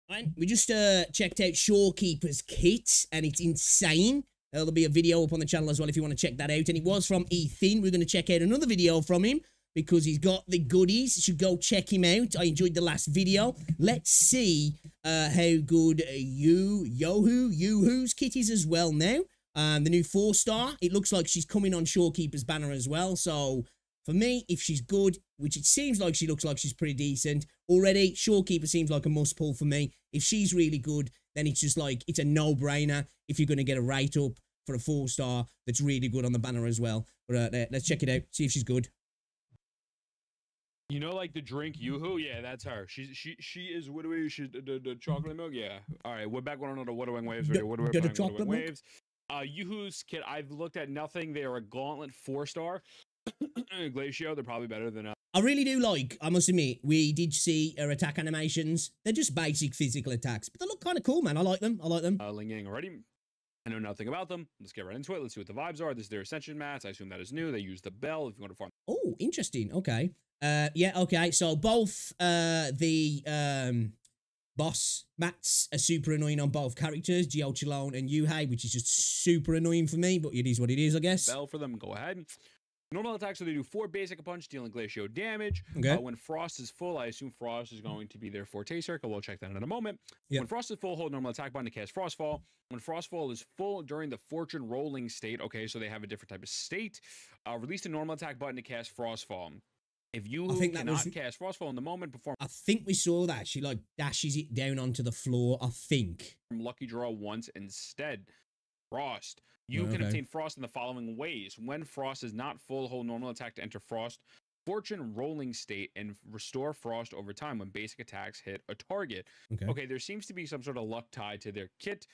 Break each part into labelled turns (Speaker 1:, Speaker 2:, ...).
Speaker 1: Right, we just checked out Shorekeeper's kit, and it's insane. There'll be a video up on the channel as well if you want to check that out. And it was from Ethan. We're going to check out another video from him because he's got the goodies. You should go check him out. I enjoyed the last video. Let's see how good Youhu's kit is as well now. The new 4-star. It looks like she's coming on Shorekeeper's banner as well. So for me, if she's good, which it seems like she looks like she's pretty decent already, Shorekeeper seems like a must pull for me. If she's really good, then it's just like, it's a no-brainer if you're going to get a rate up for a 4-star that's really good on the banner as well. But let's check it out, see if she's good.
Speaker 2: You know, like the drink Youhu? Yeah, that's her. She is Wuthering. She's the chocolate milk. Yeah. All right, we're back on another Wuthering Waves video. Wuthering Waves. Youhu's kit. I've looked at nothing. They are a Gauntlet 4-star. Glacio. They're probably better than.
Speaker 1: I really do like. I must admit, we did see her attack animations. They're just basic physical attacks, but they look kind of cool, man. I like them. I like them.
Speaker 2: Ling Yang already. I know nothing about them. Let's get right into it. Let's see what the vibes are. This is their Ascension mats. I assume that is new. They use the bell if you want to farm.
Speaker 1: Oh, interesting. Okay. Yeah, okay. So both the boss mats are super annoying on both characters, Geochalone and Youhu, which is just super annoying for me, but it is what it is, I guess.
Speaker 2: Bell for them. Go ahead. Normal attacks, so they do 4 basic punch, dealing Glacio damage.
Speaker 1: Okay.
Speaker 2: When Frost is full, I assume Frost is going to be their forte circle. We'll check that in a moment.
Speaker 1: Yep.
Speaker 2: When Frost is full, hold normal attack button to cast Frostfall. When Frostfall is full during the fortune rolling state, okay, so they have a different type of state. Release the normal attack button to cast Frostfall. If you cannot cast Frostfall in the moment, perform.
Speaker 1: I think we saw that. She like dashes it down onto the floor, I think.
Speaker 2: Lucky draw once instead. Frost. You can obtain Frost in the following ways. When Frost is not full, hold normal attack to enter Frost fortune rolling state and restore Frost over time when basic attacks hit a target. Okay, there seems to be some sort of luck tied to their kit,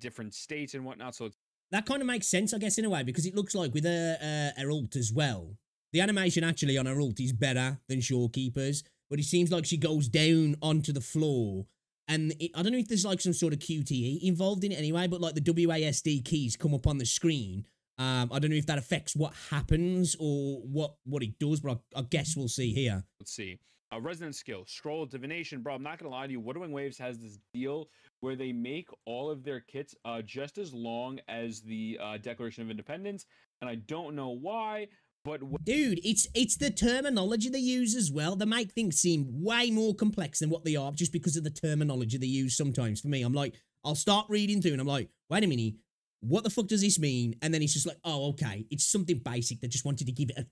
Speaker 2: different states and whatnot. So
Speaker 1: that kind of makes sense, I guess, in a way, because it looks like with her ult as well, the animation actually on her ult is better than Shorekeeper's, but it seems like she goes down onto the floor. And I don't know if there's like some sort of QTE involved in it anyway, but like the WASD keys come up on the screen. I don't know if that affects what happens or what it does, but I guess we'll see here.
Speaker 2: Let's see. Resonance skill, scroll, divination. Bro, I'm not going to lie to you. Wuthering Waves has this deal where they make all of their kits just as long as the Declaration of Independence. And I don't know why. But
Speaker 1: dude, it's the terminology they use as well. They make things seem way more complex than what they are just because of the terminology they use sometimes. For me, I'm like, I'll start reading through and I'm like, wait a minute, what the fuck does this mean? And then it's just like, oh, okay, it's something basic. They just wanted to give it a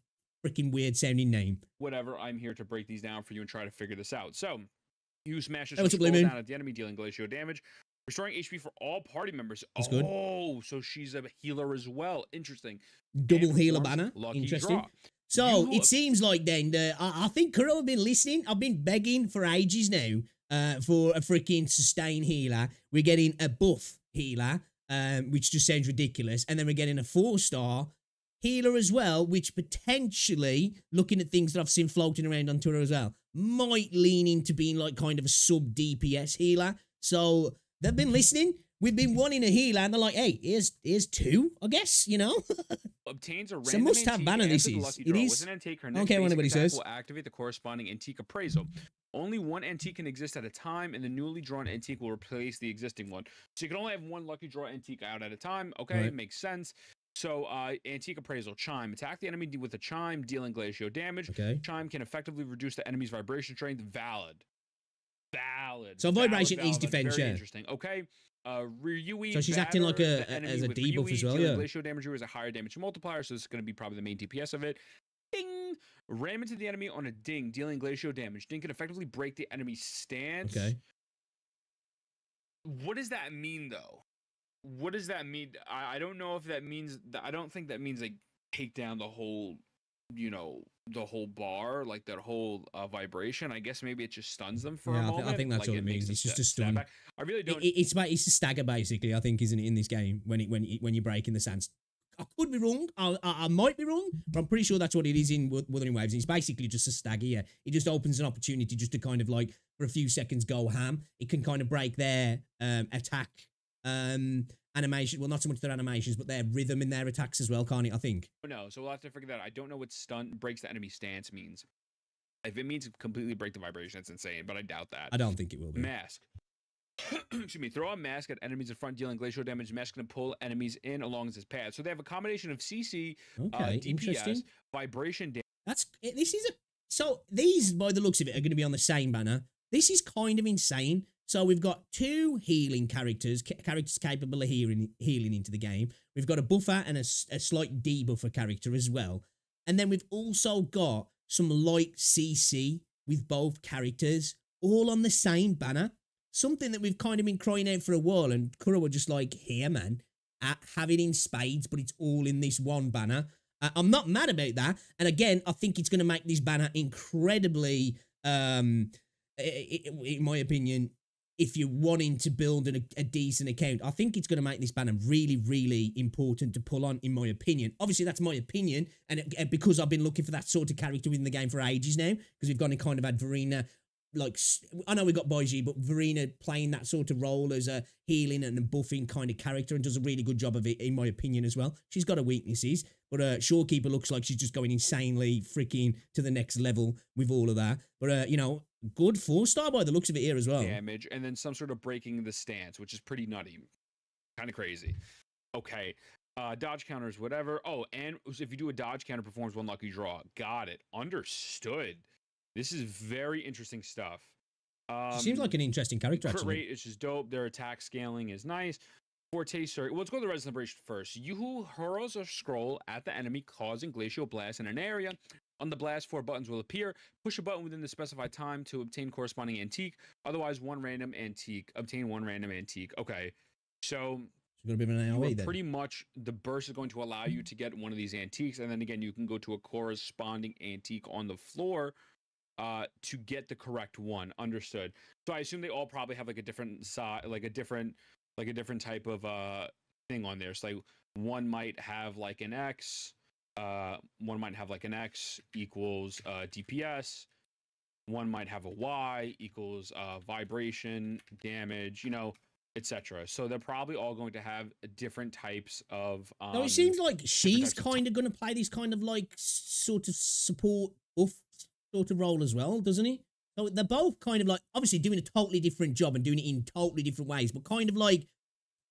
Speaker 1: freaking weird sounding name.
Speaker 2: Whatever, I'm here to break these down for you and try to figure this out. So, you smash
Speaker 1: scroll
Speaker 2: down at the enemy, dealing Glacio damage. Restoring HP for all party members.
Speaker 1: That's good.
Speaker 2: Oh, so she's a healer as well. Interesting.
Speaker 1: Double healer banner. Interesting. Draw. So it seems like then, I think Kuro have been listening. I've been begging for ages now for a freaking sustain healer. We're getting a buff healer, which just sounds ridiculous. And then we're getting a 4-star healer as well, which potentially, looking at things that I've seen floating around on Twitter as well, might lean into being like kind of a sub DPS healer. So they've been listening. We've been wanting a healer, and they're like, "Hey, here's 2, I guess, you know."
Speaker 2: Obtains a random
Speaker 1: so must-have banner. This is. It is.
Speaker 2: Okay, when anybody says. Will activate the corresponding antique appraisal. Only one antique can exist at a time, and the newly drawn antique will replace the existing one. So you can only have one lucky draw antique out at a time. Okay, makes sense. So, antique appraisal, chime. Attack the enemy with a chime, dealing Glacio damage.
Speaker 1: Okay.
Speaker 2: Chime can effectively reduce the enemy's vibration strength. Valid.
Speaker 1: So vibration is defense.
Speaker 2: Very interesting. Okay. Ryui,
Speaker 1: so she's acting like as a debuff as well, yeah.
Speaker 2: Glacio damage is a higher damage multiplier, so this is going to be probably the main DPS of it. Ding! Ram into the enemy on a ding, dealing Glacio damage. Ding can effectively break the enemy's stance.
Speaker 1: Okay.
Speaker 2: What does that mean, though? What does that mean? I don't know if that means. I don't think that means like take down the whole, you know, the whole bar, like that whole vibration. I guess maybe it just stuns them for a moment.
Speaker 1: I think that's all it means. It's just a stun.
Speaker 2: I really don't.
Speaker 1: It's a stagger basically. I think, isn't it, in this game when you break in the stance. I could be wrong. I might be wrong, but I'm pretty sure that's what it is in Wuthering Waves. It's basically just a stagger. Yeah, it just opens an opportunity just to kind of like for a few seconds go ham. It can kind of break their attack animation. Well, not so much their animations, but their rhythm in their attacks as well, can't it? I think.
Speaker 2: No, so we'll have to figure that out. I don't know what stun breaks the enemy stance means. If it means completely break the vibration, that's insane, but I doubt that.
Speaker 1: I don't think it will be.
Speaker 2: Mask. excuse me, throw a mask at enemies in front, dealing glacial damage. Mask can pull enemies in along its path. So they have a combination of CC, DPS, vibration damage.
Speaker 1: This is a so these, by the looks of it, are going to be on the same banner. This is kind of insane. So we've got 2 healing characters, characters capable of healing into the game. We've got a buffer and a slight debuffer character as well. And then we've also got some light CC with both characters, all on the same banner. Something that we've kind of been crying out for a while, and Kuro were just like, here, man, have it in spades, but it's all in this one banner. I'm not mad about that. And again, I think it's going to make this banner incredibly, in my opinion, if you're wanting to build a decent account, I think it's going to make this banner really, really important to pull on, in my opinion. Obviously, that's my opinion, and because I've been looking for that sort of character within the game for ages now, because we've gone and kind of had Verena, like, I know we got Baiji, but Verena playing that sort of role as a healing and a buffing kind of character, and does a really good job of it, in my opinion, as well. She's got her weaknesses, but Shorekeeper looks like she's just going insanely freaking to the next level with all of that. But, you know, good 4-star by the looks of it here as well.
Speaker 2: Damage, and then some sort of breaking the stance, which is pretty nutty. Kind of crazy. Okay. Dodge counters, whatever. Oh, and if you do a dodge counter, performs 1 lucky draw. Got it. Understood. This is very interesting stuff.
Speaker 1: Seems like an interesting character,
Speaker 2: crit
Speaker 1: actually.
Speaker 2: Rate is just dope. Their attack scaling is nice. Forte, sorry. Well, let's go to the Res Celebration first. Youhu hurls a scroll at the enemy, causing glacial blast in an area. On the blast, 4 buttons will appear. Push a button within the specified time to obtain corresponding antique. Otherwise, 1 random antique. Obtain 1 random antique. Okay. So
Speaker 1: it's going to be an AoE then.
Speaker 2: Pretty much the burst is going to allow you to get one of these antiques. And then again, you can go to a corresponding antique on the floor to get the correct one. Understood. So I assume they all probably have like a different size, like a different type of thing on there. So like one might have like an X, one might have like an X equals DPS, one might have a Y equals vibration, damage, you know, etc. So they're probably all going to have different types of
Speaker 1: no, it seems like she's kind of going to play this kind of like sort of support buff sort of role as well, doesn't he? So they're both kind of like obviously doing a totally different job and doing it in totally different ways, but kind of like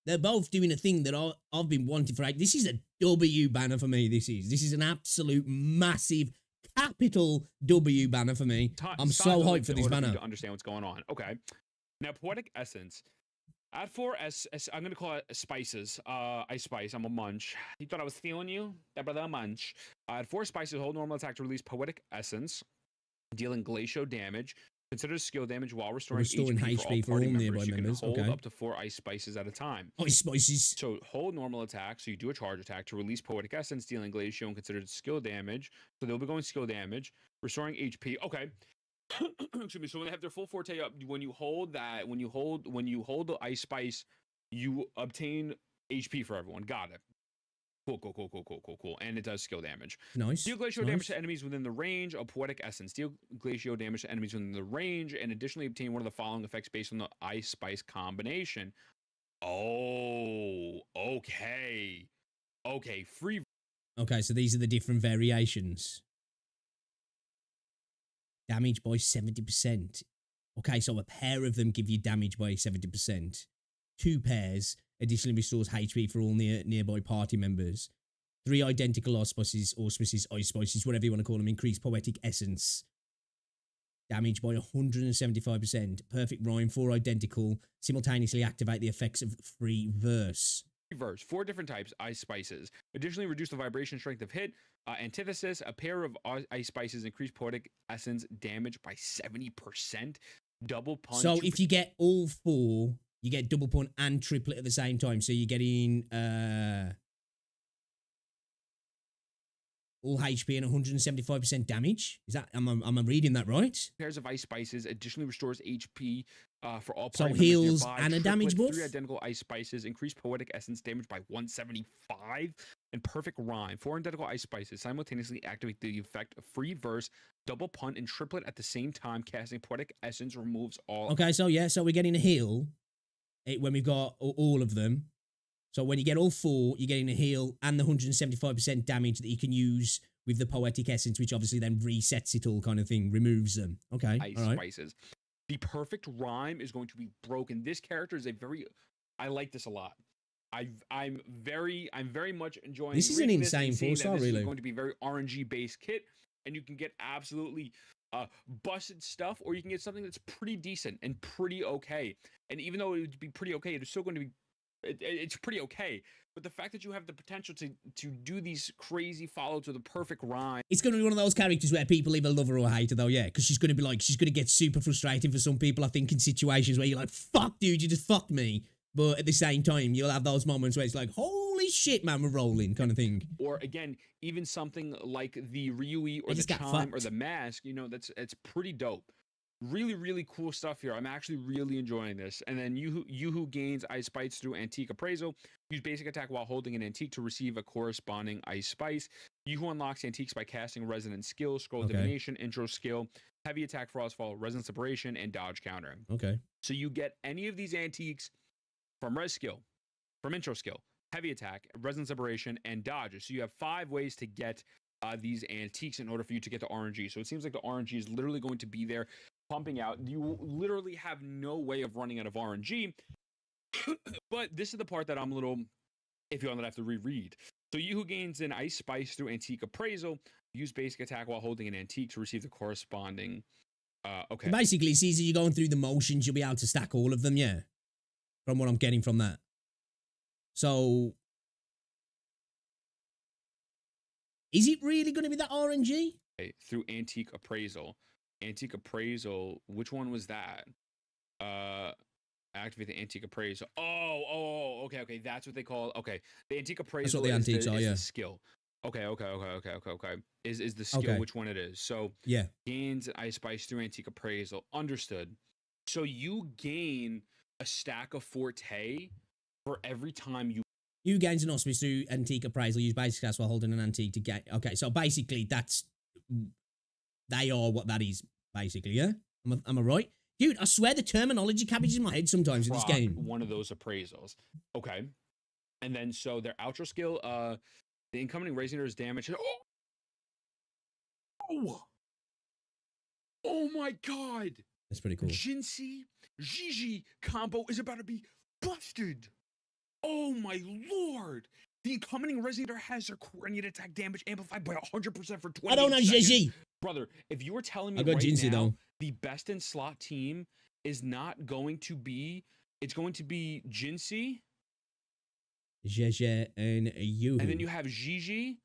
Speaker 1: they're both doing a thing that I've been wanting for. This is a W banner for me. This is an absolute massive capital W banner for me. I'm so hyped for this banner.
Speaker 2: To understand what's going on. Okay. Now, Poetic Essence. Add 4 I'm going to call it spices. Ice Spice. I'm a munch. You thought I was stealing you? That brother, a munch. Add 4 spices. Hold normal attack to release Poetic Essence, dealing glacial damage. Consider skill damage while restoring HP for all nearby members. Hold up to 4 ice spices at a time.
Speaker 1: Ice spices.
Speaker 2: So hold normal attack. So you do a charge attack to release Poetic Essence, dealing glacial and considered skill damage. So they'll be going skill damage, restoring HP. Okay. Excuse me. So when they have their full forte up, when you hold the ice spice, you obtain HP for everyone. Got it. Cool. And it does skill damage.
Speaker 1: Nice.
Speaker 2: Deal glacial damage to enemies within the range of Poetic Essence. Deal glacial damage to enemies within the range, and additionally obtain one of the following effects based on the Ice Spice combination. Oh, okay. Free.
Speaker 1: Okay, so these are the different variations. Damage by 70%. Okay, so a pair of them give you damage by 70%. 2 pairs additionally restores HP for all nearby party members. 3 identical auspices, ice spices, whatever you want to call them, increase Poetic Essence. Damage by 175%. Perfect rhyme, 4 identical. Simultaneously activate the effects of free verse.
Speaker 2: 4 different types, ice spices. Additionally, reduce the vibration strength of hit. Antithesis, a pair of ice spices increase Poetic Essence damage by 70%. Double punch.
Speaker 1: So if you get all 4, you get double punch and triplet at the same time. So you're getting all HP and 175% damage. Is that, am I reading that right?
Speaker 2: Pairs of ice spices additionally restores HP for all
Speaker 1: so
Speaker 2: party
Speaker 1: heals
Speaker 2: nearby.
Speaker 1: And a damage buff?
Speaker 2: 3 identical ice spices increase Poetic Essence damage by 175. And perfect rhyme. 4 identical ice spices simultaneously activate the effect of free verse, double punt, and triplet at the same time. Casting Poetic Essence removes all.
Speaker 1: Okay, so yeah, so we're getting a heal when we've got all of them. So when you get all 4, you're getting a heal and the 175% damage that you can use with the Poetic Essence, which obviously then resets it all kind of thing, removes them. Okay,
Speaker 2: Ice spices. The perfect rhyme is going to be broken. This character is I like this a lot. I'm very much enjoying
Speaker 1: this. Is an insane
Speaker 2: this
Speaker 1: 4-star, really.
Speaker 2: This is going to be very RNG based kit, and you can get absolutely busted stuff, or you can get something that's pretty decent and pretty okay. And even though it would be pretty okay, it's still going to be it's pretty okay. But the fact that you have the potential to do these crazy follow to the perfect rhyme,
Speaker 1: it's going to be one of those characters where people either love her or hate her, though, yeah, because she's going to get super frustrating for some people, I think, in situations where you're like, fuck, dude, you just fucked me. But at the same time, you'll have those moments where it's like, holy shit, man, we're rolling, kind of thing.
Speaker 2: Or again, even something like the Ryui or the Chime or the Mask, you know, that's pretty dope. Really, really cool stuff here. I'm actually really enjoying this. And then Youhu gains Ice Spice through Antique Appraisal. Use basic attack while holding an Antique to receive a corresponding Ice Spice. Youhu unlocks Antiques by casting Resonant Skill, Scroll Divination, Intro Skill, Heavy Attack, Frostfall, Resonant Separation, and Dodge Counter.
Speaker 1: Okay.
Speaker 2: So you get any of these Antiques from Res Skill, from Intro Skill, Heavy Attack, Resonant Separation, and Dodge. So you have 5 ways to get these Antiques in order for you to get the RNG. So it seems like the RNG is literally going to be there pumping out. You literally have no way of running out of RNG. But this is the part that I'm a little iffy on that I have to reread. So Youhu gains an Ice Spice through Antique Appraisal. Use basic attack while holding an Antique to receive the corresponding. Okay.
Speaker 1: Basically, it's easy. You're going through the motions. You'll be able to stack all of them, yeah. From what I'm getting from that. So, is it really going to be that RNG?
Speaker 2: Okay, through Antique Appraisal. Antique Appraisal, which one was that? Activate the Antique Appraisal. Okay, that's what they call it. Okay, the Antique Appraisal
Speaker 1: the antiques
Speaker 2: is
Speaker 1: are, yeah.
Speaker 2: the skill. Okay. Is the skill which one it is. So,
Speaker 1: yeah.
Speaker 2: Gains an Ice Spice through Antique Appraisal. Understood. So, you gain a stack of Forte for every time you
Speaker 1: gains an auspice through Antique Appraisal. Use basic class while holding an Antique to get. Okay, so basically they are what that is, basically, yeah? Am I right? Dude, I swear the terminology cabbages in my head sometimes in this game.
Speaker 2: One of those appraisals. Okay. And then so their outro skill, the incoming raising is damage. Oh my god.
Speaker 1: That's pretty cool.
Speaker 2: Jinsei Gigi combo is about to be busted. Oh my lord. The incoming Resonator has their coordinated attack damage amplified by 100% for 20
Speaker 1: I don't know Gigi.
Speaker 2: Brother, if you were telling me
Speaker 1: right
Speaker 2: Jinsei,
Speaker 1: now,
Speaker 2: the best in slot team is not going to be, it's going to be Jinsei,
Speaker 1: Jeje, and Youhu.
Speaker 2: and then you have Gigi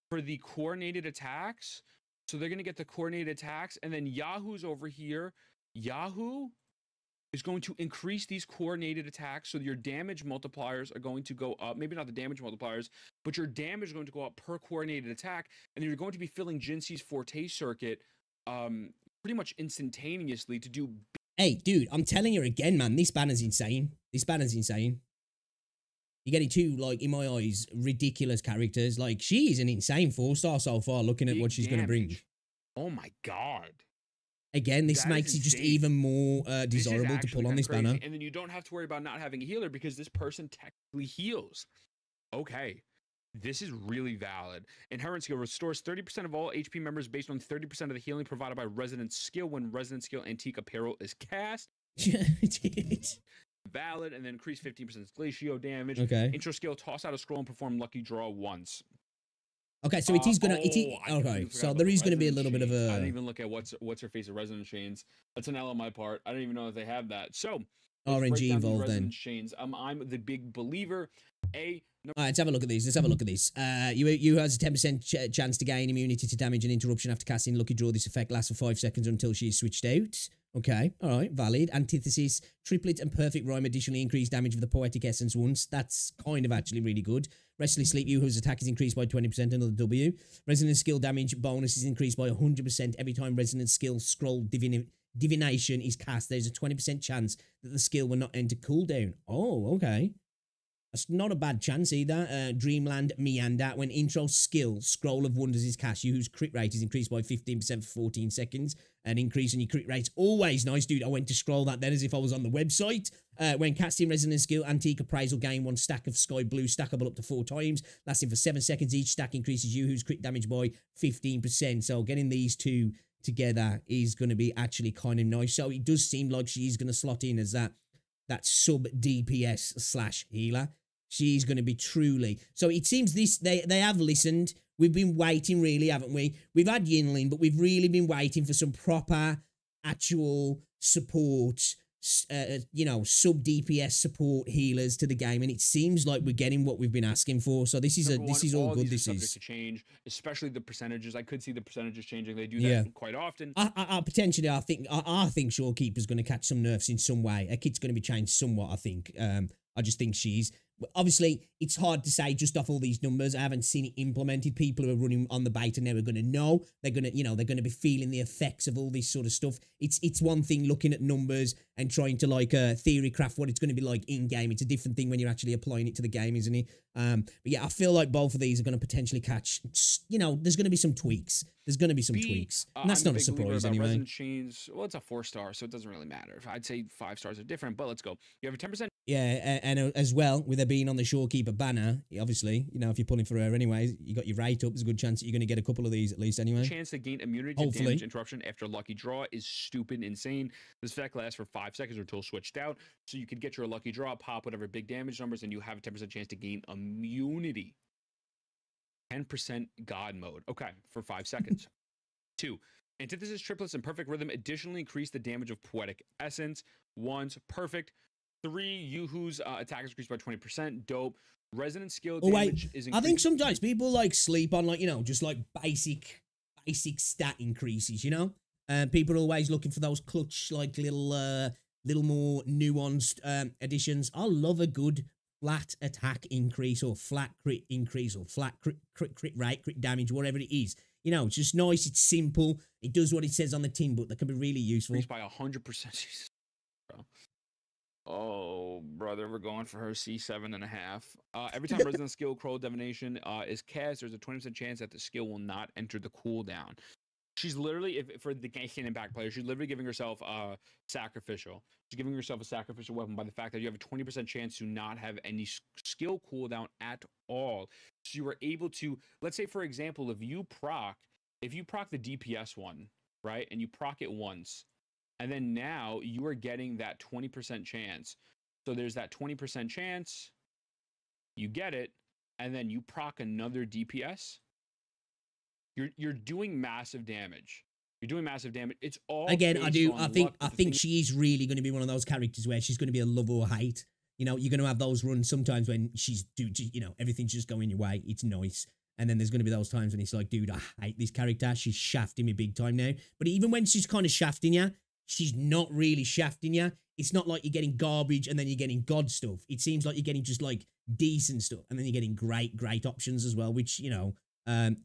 Speaker 2: for the coordinated attacks. So they're going to get the coordinated attacks, and then Yahoo's over here. Youhu is going to increase these coordinated attacks, so your damage multipliers are going to go up. Maybe not the damage multipliers, but your damage is going to go up per coordinated attack, and you're going to be filling Jinsei's Forte circuit pretty much instantaneously to do.
Speaker 1: Hey, dude, I'm telling you again, man, this banner's insane. This banner's insane. You're getting 2, like, in my eyes, ridiculous characters. Like, she is an insane 4-star so far, looking at what she's going to bring.
Speaker 2: Oh my god.
Speaker 1: Again, this makes it just even more desirable to pull on this banner.
Speaker 2: And then you don't have to worry about not having a healer because this person technically heals. Okay. This is really valid. Inherent skill restores 30% of all HP members based on 30% of the healing provided by Resonant Skill when Resonant Skill Antique Apparel is cast.
Speaker 1: Yeah, it is.
Speaker 2: Valid, and then increase 15% glacio damage.
Speaker 1: Okay.
Speaker 2: Intro skill, toss out a scroll and perform lucky draw once.
Speaker 1: Okay, so it is gonna. Okay, so there is gonna be a little bit of a.
Speaker 2: I didn't even look at what's her face of Resonant Chains. That's an L on my part. I don't even know if they have that. So
Speaker 1: RNG involved then.
Speaker 2: Chains. I'm the big believer.
Speaker 1: All right, let's have a look at these. You has a 10% chance to gain immunity to damage and interruption after casting Lucky Draw. This effect lasts for 5 seconds until she is switched out. Okay, all right, valid. Antithesis, Triplet, and Perfect Rhyme additionally increase damage of the Poetic Essence once. That's kind of actually really good. Restless Sleep, whose attack is increased by 20%, another W. Resonant Skill damage bonus is increased by 100% every time Resonant Skill Scroll Divination is cast. There's a 20% chance that the skill will not enter cooldown. Oh, okay. That's not a bad chance either. Dreamland Meander. When intro skill, Scroll of Wonders is cast, whose crit rate is increased by 15% for 14 seconds. An increase in your crit rate's always nice, dude. I went to scroll that then as if I was on the website. When casting Resonant Skill, Antique Appraisal, gain 1 stack of Sky Blue, stackable up to 4 times, lasting for 7 seconds. Each stack increases Yuhu's crit damage by 15%. So getting these 2 together is going to be actually kind of nice. So it does seem like she's going to slot in as that sub DPS slash healer. She's going to be truly. So it seems they have listened. We've been waiting, really, haven't we? We've had Yinlin, but we've really been waiting for some proper, actual support, you know, sub DPS support healers to the game, and it seems like we're getting what we've been asking for. So this is all good. This is
Speaker 2: to change, especially the percentages. I could see the percentages changing. They do that quite often.
Speaker 1: Potentially, I think Shorekeeper's going to catch some nerfs in some way. Her kit's going to be changed somewhat. I think. I just think she's. Obviously, it's hard to say just off all these numbers. I haven't seen it implemented. People who are running on the beta now are going to know. They're going to, you know, they're going to be feeling the effects of all this sort of stuff. It's one thing looking at numbers and trying to like theory craft what it's going to be like in game. It's a different thing when you're actually applying it to the game, isn't it? But yeah, I feel like both of these are going to potentially catch. You know, there's going to be some tweaks. There's going to be some tweaks. And that's not a surprise anyway.
Speaker 2: Resin chains, well, it's a 4-star, so it doesn't really matter. I'd say 5 stars are different, but let's go. You have a 10%.
Speaker 1: Yeah, and as well, with her being on the Shorekeeper banner, obviously, you know, if you're pulling for her anyways, you got your rate up. There's a good chance that you're going to get a couple of these at least anyway.
Speaker 2: Chance to gain immunity to damage interruption after lucky draw is stupid insane. This effect lasts for 5 seconds until switched out, so you could get your lucky draw, pop whatever big damage numbers, and you have a 10% chance to gain immunity. 10% God mode. Okay, for 5 seconds. 2. Antithesis triplets and perfect rhythm additionally increase the damage of poetic essence. Once perfect. 3, Youhu's attack is increased by 20%. Dope. Resonant skill damage is increased.
Speaker 1: I think sometimes people like sleep on, like, you know, just like basic stat increases, you know? People are always looking for those clutch, like little more nuanced additions. I love a good flat attack increase or flat crit increase or flat crit rate, crit damage, whatever it is. You know, it's just nice. It's simple. It does what it says on the tin, but that can be really useful.
Speaker 2: Increased by 100%. Oh, brother, we're going for her C7.5. Every time Resident Skill Crow Divination is cast, there's a 20% chance that the skill will not enter the cooldown. She's literally, for the Gain and back player, she's literally giving herself sacrificial. She's giving herself a sacrificial weapon by the fact that you have a 20% chance to not have any skill cooldown at all. So you are able to, let's say, for example, if you proc the DPS one, right, and you proc it once, and then now you are getting that 20% chance. So there's that 20% chance, you get it, and then you proc another DPS. You're doing massive damage. You're doing massive damage. It's all
Speaker 1: again. I think she is really going to be one of those characters where she's going to be a love or hate. You know, you're going to have those runs sometimes when you know, everything's just going your way. It's nice. And then there's going to be those times when it's like, dude, I hate this character. She's shafting me big time now. But even when she's kind of shafting you, she's not really shafting you. It's not like you're getting garbage and then you're getting god stuff. It seems like you're getting just like decent stuff. And then you're getting great options as well, which, you know,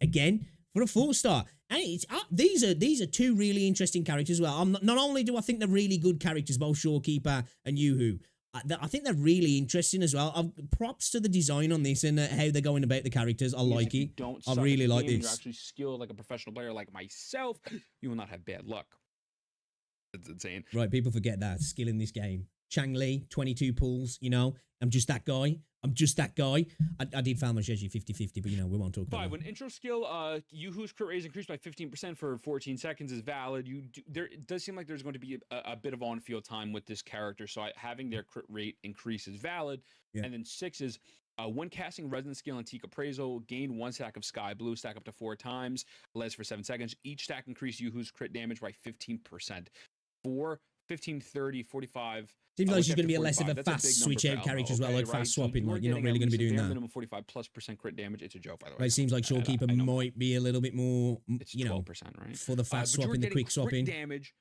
Speaker 1: again, for a 4-star. And it's these are 2 really interesting characters as well. Not only do I think they're really good characters, both Shorekeeper and Youhu, I think they're really interesting as well. Props to the design on this and how they're going about the characters. I like it. I really like this.
Speaker 2: You're actually skilled like a professional player like myself. You will not have bad luck. It's insane.
Speaker 1: Right, people forget that. Skill in this game. Chang Li, 22 pulls, you know. I'm just that guy. I did found my Sheji 50-50, but, you know, we won't talk about
Speaker 2: 5. When intro skill, Yuhu's crit rate is increased by 15% for 14 seconds is valid. It does seem like there's going to be a bit of on-field time with this character, so having their crit rate increase is valid. Yeah. And then 6 is, when casting Resonant Skill Antique Appraisal, gain 1 stack of Sky Blue, stack up to 4 times, lasts for 7 seconds. Each stack increase Yuhu's crit damage by 15%. 4, 15, 30, 45.
Speaker 1: Seems like she's going to be less of a fast switch out character as well, like fast swapping. Like, you're not really going to be doing that.
Speaker 2: Minimum 45+% crit damage. It's a joke, by the way.
Speaker 1: Right, it seems like Shorekeeper might be a little bit more, you know,
Speaker 2: 12%, right?
Speaker 1: For the fast swapping, the quick swapping.
Speaker 2: Damage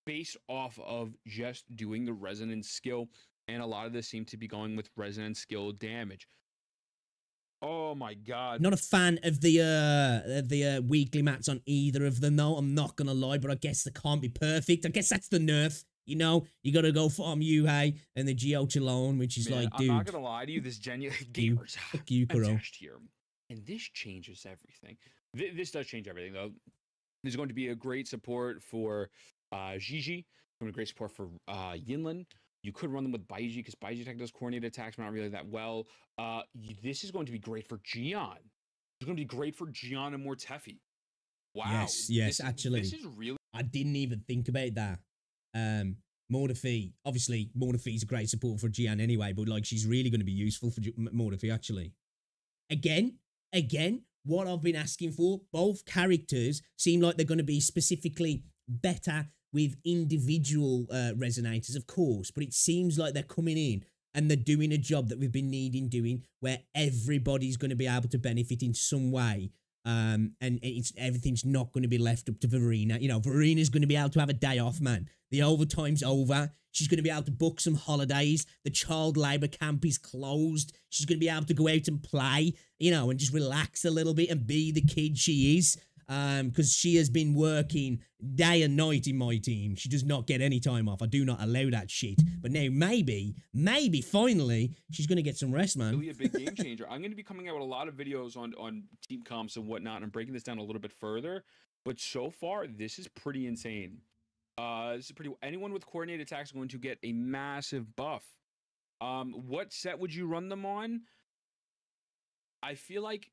Speaker 2: based off of just doing the resonance skill, and a lot of this seems to be going with resonance skill damage. Oh my god!
Speaker 1: Not a fan of the weekly mats on either of them, though. I'm not gonna lie, but I guess they can't be perfect. I guess that's the nerf. You know, you gotta go farm Youhu and the Geo Chalone, which is like, dude.
Speaker 2: I'm not gonna lie to you, this genuine gamers.
Speaker 1: Fuck you, Kuro.
Speaker 2: Here, and this changes everything. This does change everything, though. There's going to be a great support for Gigi. There's going to be great support for Yinlin. You could run them with Baiji because Baiji tech does coordinated attacks, but not really that well. This is going to be great for Gian. It's going to be great for Gian and Mortefi. Wow.
Speaker 1: Yes, actually.
Speaker 2: This is really
Speaker 1: I didn't even think about that. Mortifi, obviously, Mortifi's a great support for Gian anyway, but like she's really going to be useful for Mortifi actually. Again, what I've been asking for, both characters seem like they're going to be specifically better with individual resonators, of course, but it seems like they're coming in and they're doing a job that we've been needing doing where everybody's going to be able to benefit in some way. And everything's not going to be left up to Verena. You know, Verena's going to be able to have a day off, man. The overtime's over. She's going to be able to book some holidays. The child labour camp is closed. She's going to be able to go out and play, you know, and just relax a little bit and be the kid she is. Because she has been working day and night in my team. She does not get any time off. I do not allow that shit. But now maybe, finally, she's going to get some rest, man.
Speaker 2: Really a big game changer. I'm going to be coming out with a lot of videos on team comps and whatnot, and I'm breaking this down a little bit further. But so far, this is pretty insane. Anyone with coordinated attacks is going to get a massive buff. What set would you run them on? I feel like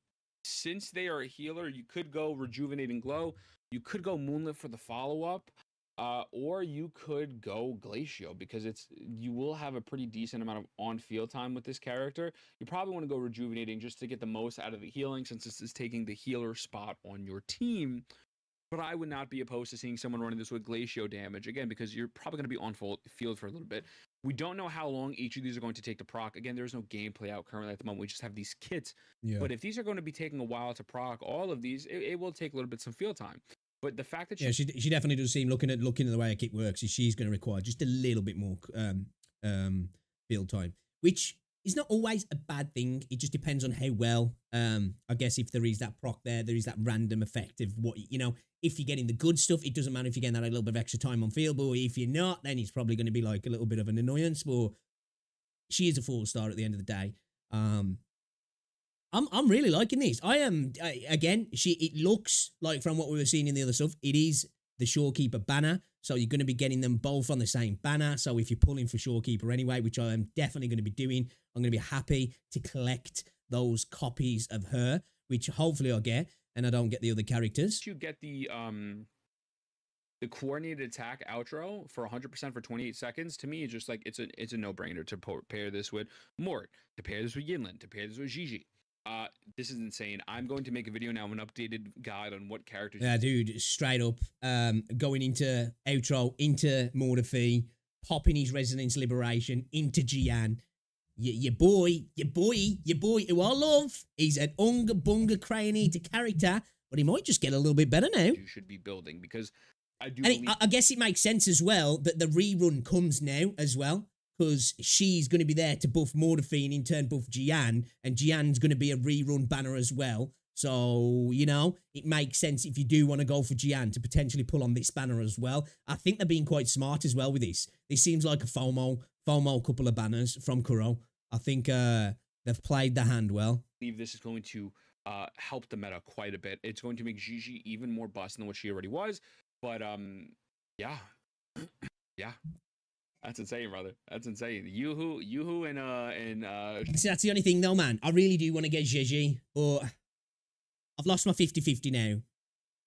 Speaker 2: since they are a healer, you could go Rejuvenating Glow. You could go Moonlit for the follow-up. Or you could go Glacio because you will have a pretty decent amount of on-field time with this character. You probably want to go Rejuvenating just to get the most out of the healing since this is taking the healer spot on your team. But I would not be opposed to seeing someone running this with Glacio damage, again, because you're probably going to be on field for a little bit. We don't know how long each of these are going to take to proc. Again, there's no gameplay out currently at the moment. We just have these kits. Yeah. But if these are going to be taking a while to proc, all of these, it will take a little bit some field time. But the fact that
Speaker 1: she definitely does seem, looking at the way a kit works, she's going to require just a little bit more field time, which is not always a bad thing. It just depends on how well, I guess, if there is that proc there is that random effect of what, you know, if you're getting the good stuff, it doesn't matter if you're getting that a little bit of extra time on field, but if you're not, then it's probably going to be like a little bit of an annoyance, but she is a 4-star at the end of the day. I'm really liking this. Again, it looks like from what we were seeing in the other stuff, it is the Shorekeeper banner. So you're going to be getting them both on the same banner. So if you're pulling for Shorekeeper anyway, which I am definitely going to be doing, I'm going to be happy to collect those copies of her, which hopefully I'll get, and I don't get the other characters.
Speaker 2: You get the coordinated attack outro for 100% for 28 seconds. To me, it's just like it's a no-brainer to pair this with Mort, to pair this with Yinlin, to pair this with Gigi. This is insane. I'm going to make a video now, an updated guide on what characters.
Speaker 1: Yeah, dude, straight up, going into outro, into Mortifi, popping his Resonance Liberation into Gian. Your boy, who I love, he's an unga bunga crayonator character, but he might just get a little bit better now.
Speaker 2: You should be building because I do.
Speaker 1: I guess it makes sense as well that the rerun comes now as well, because she's going to be there to buff Mortifi and in turn buff Gian, and Gian's going to be a rerun banner as well. So, you know, it makes sense if you do want to go for Gian to potentially pull on this banner as well. I think they're being quite smart as well with this. This seems like a FOMO couple of banners from Kuro. I think they've played the hand well.
Speaker 2: I believe this is going to help the meta quite a bit. It's going to make Gigi even more bust than what she already was. But, yeah. Yeah. That's insane, brother. That's insane. Youhu and
Speaker 1: See, that's the only thing though, man. I really do want to get Gigi, but I've lost my 50-50 now.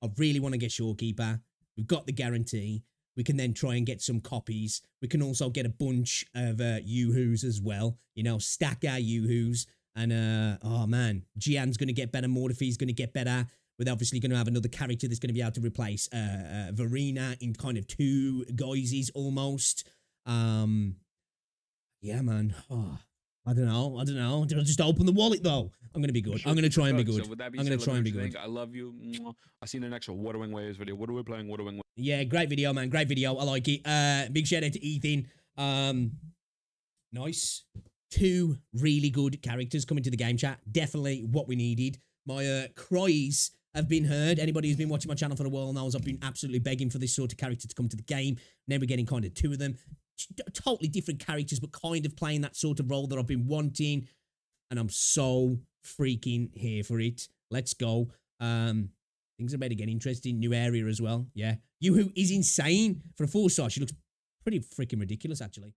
Speaker 1: I really want to get Shorekeeper. We've got the guarantee. We can then try and get some copies. We can also get a bunch of Youhus as well. You know, stack our Youhus. And, oh man, Gian's going to get better. Mortifi's going to get better. We're obviously going to have another character that's going to be able to replace Verena in kind of 2 guises almost. Yeah, man. Oh, I don't know. Did I just open the wallet though? I'm gonna be good. I'm gonna try and be good.
Speaker 2: So I'm gonna try and be good. I love you. I'll see you in the next Wuthering Waves video. What are we playing? Wuthering Waves.
Speaker 1: Yeah, great video, man. Great video. I like it. Big shout out to Ethan. Nice. 2 really good characters coming to the game chat. Definitely what we needed. My cries have been heard. Anybody who's been watching my channel for a while knows I've been absolutely begging for this sort of character to come to the game. Now we're getting kind of 2 of them. Totally different characters, but kind of playing that sort of role that I've been wanting. And I'm so freaking here for it. Let's go. Things are about to get interesting. New area as well. Yeah. Youhu is insane. For a 4-star, she looks pretty freaking ridiculous, actually.